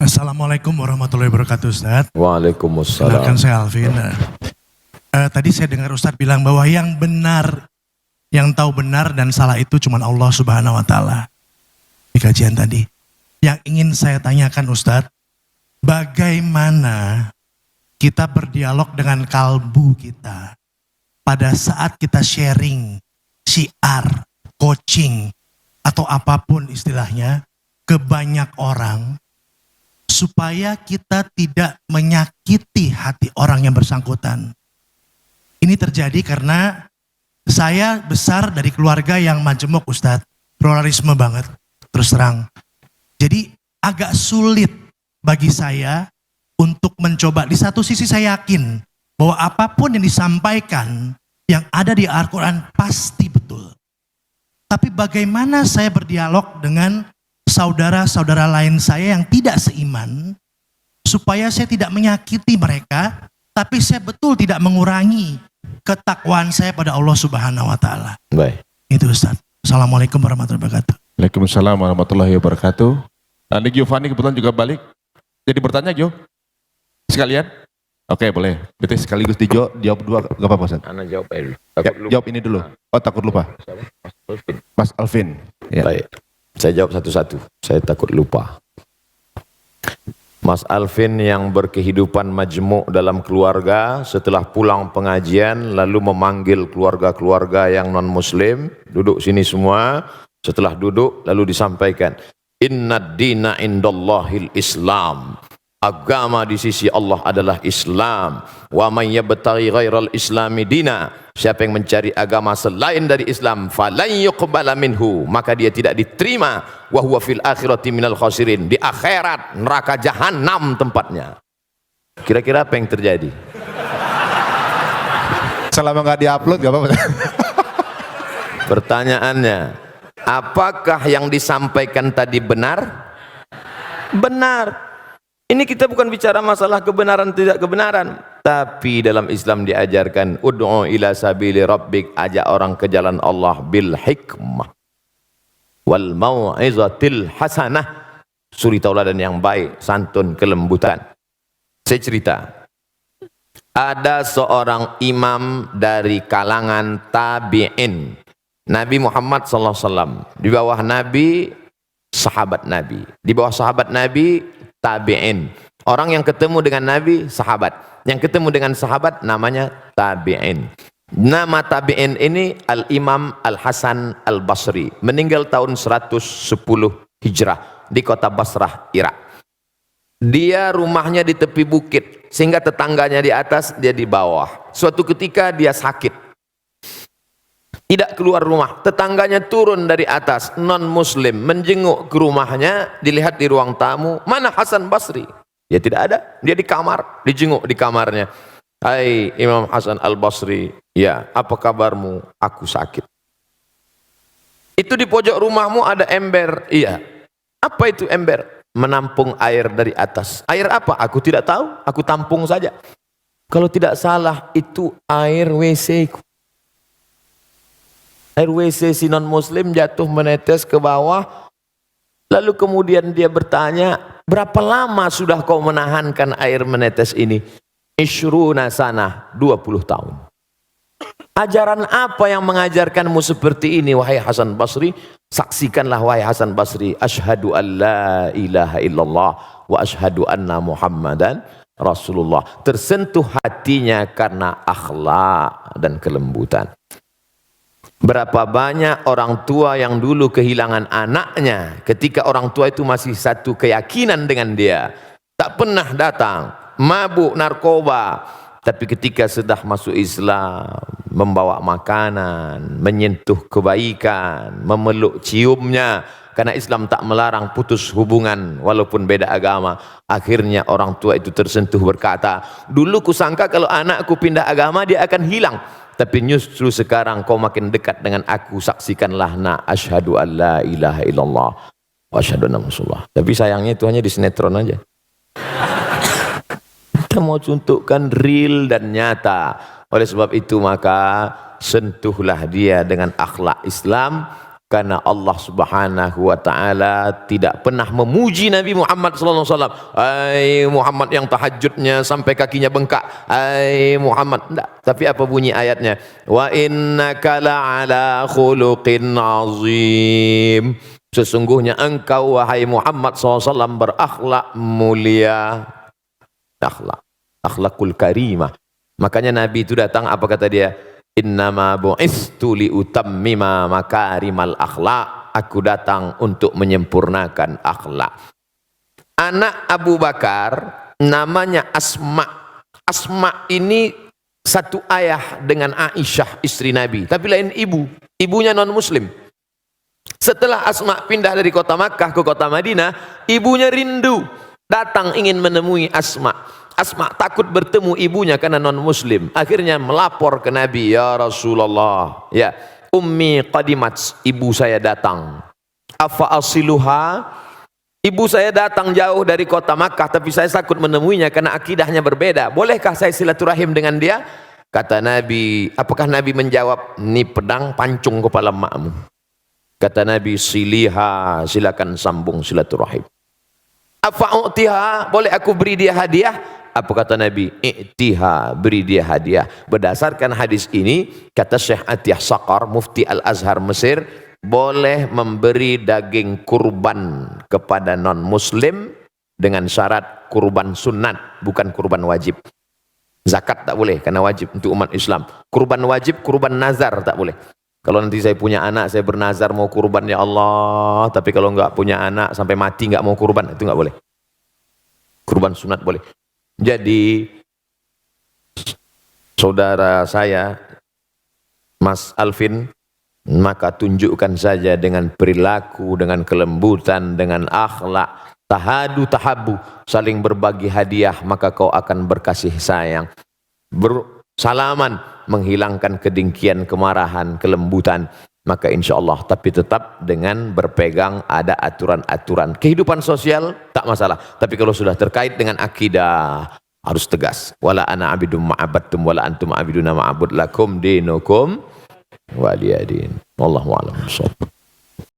Assalamualaikum warahmatullahi wabarakatuh, Ustaz. Waalaikumsalam. Kenalkan saya Alvin. Tadi saya dengar Ustaz bilang bahwa yang benar, yang tahu benar dan salah itu cuma Allah Subhanahu wa Ta'ala. Di kajian tadi. Yang ingin saya tanyakan Ustaz, bagaimana kita berdialog dengan kalbu kita pada saat kita sharing, syiar, coaching, atau apapun istilahnya ke banyak orang, supaya kita tidak menyakiti hati orang yang bersangkutan. Ini terjadi karena saya besar dari keluarga yang majemuk, Ustadz. Pluralisme banget, terus terang. Jadi agak sulit bagi saya untuk mencoba. Di satu sisi saya yakin bahwa apapun yang disampaikan yang ada di Al-Quran pasti betul. Tapi bagaimana saya berdialog dengan saudara-saudara lain saya yang tidak seiman, supaya saya tidak menyakiti mereka, tapi saya betul tidak mengurangi ketakwaan saya pada Allah Subhanahu wa Ta'ala. Baik. Itu Ustaz. Assalamualaikum warahmatullahi wabarakatuh. Waalaikumsalam warahmatullahi wabarakatuh. Nanti Giovanni kebetulan juga balik. Jadi bertanya Gio, sekalian? Oke boleh. Berarti sekaligus dijawab dua, gak apa-apa Ustaz? Anda jawab aja dulu. Ya, jawab ini dulu. Oh takut lupa. Mas Alvin. Ya. Baik. Saya jawab satu-satu, saya takut lupa. Mas Alvin yang berkehidupan majmuk dalam keluarga, setelah pulang pengajian lalu memanggil keluarga-keluarga yang non-muslim, duduk sini semua, setelah duduk lalu disampaikan, Inna dina indallahil Islam. Agama di sisi Allah adalah Islam. Wa man yabtaghi ghairal islami dina. Siapa yang mencari agama selain dari Islam, falan yuqbala minhu, maka dia tidak diterima. Wa huwa fil akhirati minal khasirin. Di akhirat neraka jahanam tempatnya. Kira-kira apa yang terjadi? Selama nggak diupload gak apa-apa. Pertanyaannya, apakah yang disampaikan tadi benar? Benar. Ini kita bukan bicara masalah kebenaran tidak kebenaran, tapi dalam Islam diajarkan ud'u ila sabili rabbik, ajak orang ke jalan Allah bil hikmah wal mau'izatil hasanah, suri tauladan yang baik, santun, kelembutan. Saya cerita, ada seorang imam dari kalangan tabi'in, Nabi Muhammad SAW, di bawah Nabi sahabat Nabi, di bawah sahabat Nabi tabi'in. Orang yang ketemu dengan Nabi sahabat, yang ketemu dengan sahabat namanya tabi'in. Nama tabi'in ini Al-Imam Al-Hasan Al-Basri, meninggal tahun 110 Hijrah di kota Basrah, Irak. Dia rumahnya di tepi bukit sehingga tetangganya di atas, dia di bawah. Suatu ketika dia sakit, tidak keluar rumah, tetangganya turun dari atas, non muslim, menjenguk ke rumahnya, dilihat di ruang tamu, mana Hasan Basri? Ya tidak ada, dia di kamar, dijenguk di kamarnya. Hai Imam Hasan Al-Basri, ya apa kabarmu? Aku sakit. Itu di pojok rumahmu ada ember, iya. Apa itu ember? Menampung air dari atas. Air apa? Aku tidak tahu, aku tampung saja. Kalau tidak salah itu air WC. Air WC si non muslim jatuh menetes ke bawah. Lalu kemudian dia bertanya, berapa lama sudah kau menahankan air menetes ini? Ishruna sanah, 20 tahun. Ajaran apa yang mengajarkanmu seperti ini wahai Hasan Basri? Saksikanlah wahai Hasan Basri, asyhadu an la ilaha illallah wa asyhadu anna Muhammadan Rasulullah. Tersentuh hatinya karena akhlak dan kelembutan. Berapa banyak orang tua yang dulu kehilangan anaknya ketika orang tua itu masih satu keyakinan dengan dia, tak pernah datang, mabuk narkoba, tapi ketika sudah masuk Islam, membawa makanan, menyentuh kebaikan, memeluk ciumnya, karena Islam tak melarang putus hubungan walaupun beda agama. Akhirnya orang tua itu tersentuh, berkata, dulu kusangka kalau anakku pindah agama dia akan hilang, tapi justru sekarang kau makin dekat dengan aku, saksikanlah na asyhadu an la ilaha illallah wa asyhadu anna Rasulullah. Tapi sayangnya itu hanya di sinetron aja. Kita mau tunjukkan real dan nyata. Oleh sebab itu maka sentuhlah dia dengan akhlak Islam, Karena Allah Subhanahu wa taala tidak pernah memuji Nabi Muhammad sallallahu alaihi wasallam. Hai Muhammad yang tahajudnya sampai kakinya bengkak. Hai Muhammad. Enggak. Tapi apa bunyi ayatnya? Wa innaka la'ala khuluqin azim. Sesungguhnya engkau wahai Muhammad SAW berakhlak mulia. Akhlakul karimah. Makanya Nabi itu datang, apa kata dia? Innama bu'istu liutammima makarimal akhlak. Aku datang untuk menyempurnakan akhlak. Anak Abu Bakar namanya Asma. Asma ini satu ayah dengan Aisyah istri Nabi, tapi lain ibu. Ibunya non muslim. Setelah Asma pindah dari kota Makkah ke kota Madinah, ibunya rindu, datang ingin menemui Asma. Asma takut bertemu ibunya karena non muslim. Akhirnya melapor ke Nabi, ya Rasulullah, ya ummi qadimat, ibu saya datang. Afa asiluha, ibu saya datang jauh dari kota Makkah, tapi saya takut menemuinya karena akidahnya berbeda. Bolehkah saya silaturahim dengan dia? Kata Nabi, apakah Nabi menjawab, ini pedang pancung kepala makmu. Kata Nabi, siliha, silakan sambung silaturahim. Afa'utiha, boleh aku beri dia hadiah? Apa kata Nabi? I'tiha, beri dia hadiah. Berdasarkan hadis ini, kata Syekh Atiyah Saqar, Mufti Al-Azhar Mesir, boleh memberi daging kurban kepada non-muslim dengan syarat kurban sunat, bukan kurban wajib. Zakat tak boleh, karena wajib untuk umat Islam. Kurban wajib, kurban nazar tak boleh. Kalau nanti saya punya anak, saya bernazar mau kurban ya Allah, tapi kalau enggak punya anak sampai mati enggak mau kurban, itu enggak boleh. Kurban sunat boleh. Jadi saudara saya Mas Alvin, maka tunjukkan saja dengan perilaku, dengan kelembutan, dengan akhlak, tahadu tahabu, saling berbagi hadiah, maka kau akan berkasih sayang. Bersalaman, menghilangkan kedengkian, kemarahan, kelembutan, maka insya Allah, tapi tetap dengan berpegang ada aturan-aturan. Kehidupan sosial tak masalah, tapi kalau sudah terkait dengan akidah harus tegas. Wala ana abidum ma'abadtum wala antum abiduna ma'abud lakum dinukum waliyadin. Wallahu a'lam.